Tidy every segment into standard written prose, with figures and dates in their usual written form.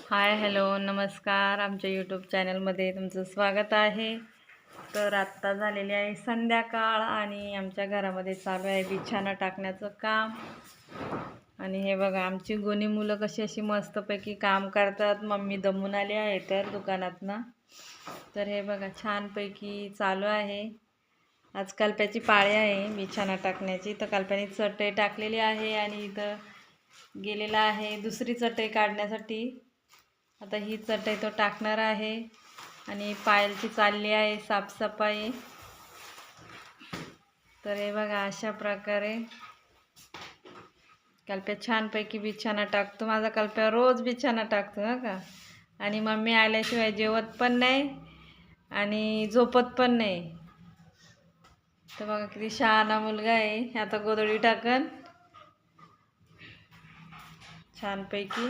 Hi hello नमस्कार. आमच्या YouTube चॅनलमध्ये तुमचं स्वागत आहे. तर आत्ता झालेली आहे संध्याकाळ आणि आमच्या घरामध्ये चालू आहे बिछाना टाकण्याचं काम. आणि हे बघा आमची गोनी मुलं कशी अशी मस्तपैकी काम करतात. मम्मी दमून आली आहे तर दुकानातनं. तर हे बघा छानपैकी चालू आहे. आज कल्प्याची पाळी आहे बिछाना टाकण्याची. तर कल्प्याने चटई टाकलेली आहे आणि इथं गेलेला आहे दुसरी चटई काढण्यासाठी. आता ही चटई तो टाकणार आहे आणि पायलची चालली आहे साफसफाई. तर हे बघा अशा प्रकारे कल्प्या छानपैकी बिछाना टाकतो. माझा कल्प्या रोज बिछाना टाकतो हा का. आणि मम्मी आल्याशिवाय जेवत पण नाही आणि झोपत पण नाही. तर बघा किती शहाणा मुलगा आहे. आता गोधडी टाकन छानपैकी.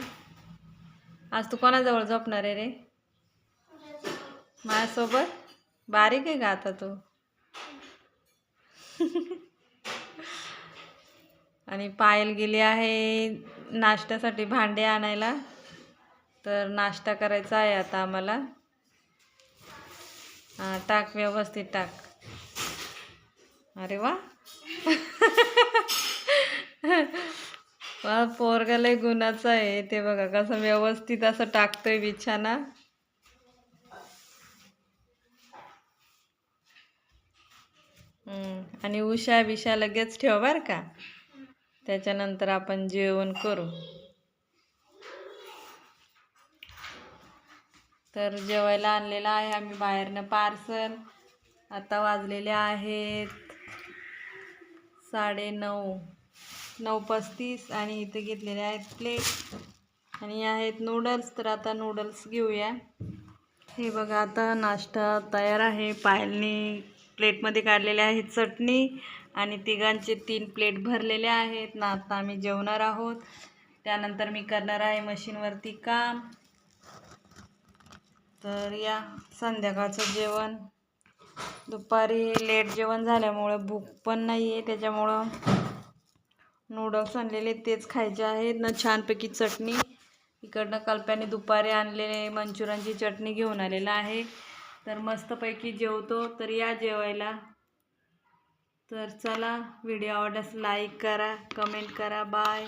आज तू कोणाजवळ झोपणार आहे रे? माझ्यासोबत. बारीक आहे का आता तू? आणि पायल गेली आहे नाश्त्यासाठी भांडे आणायला. तर नाश्ता करायचा आहे आता आम्हाला. हां टाक व्यवस्थित टाक. अरे वा. पोरगा लय गुणाचा आहे. ते बघा कसं व्यवस्थित असं टाकतोय बिछाना. आणि उशा बिशा लगेच ठेव बरं का. त्याच्यानंतर आपण जेवण करू. तर जेवायला आणलेलं आहे आम्ही बाहेरनं पार्सल. आता वाजलेले आहेत 9:30, 9:35 आणि इथे घेतलेले आहेत प्लेट आणि आहेत नूडल्स. तर आता नूडल्स घेऊया. हे बघा आता नाश्ता तयार आहे. पायलने प्लेटमध्ये काढलेले आहे चटणी आणि तिघांचे 3 प्लेट भरलेले आहेत ना. आता आम्ही जेवणार आहोत. त्यानंतर मी करणार आहे मशीनवरती काम. तर या संध्याकाळचं जेवण. दुपारी लेट जेवण झाल्यामुळं भूक पण नाही आहे. त्याच्यामुळं नूडल्स आणलेले तेच खायचे आहेत ना. छानपैकी चटणी. इकडनं कल्प्याने दुपारी आणलेले मंचुरियनची चटणी घेऊन आलेला आहे. तर मस्तपैकी जेवतो. तर या जेवायला. तर चला व्हिडिओ आवडल्यास लाईक करा, कमेंट करा. बाय.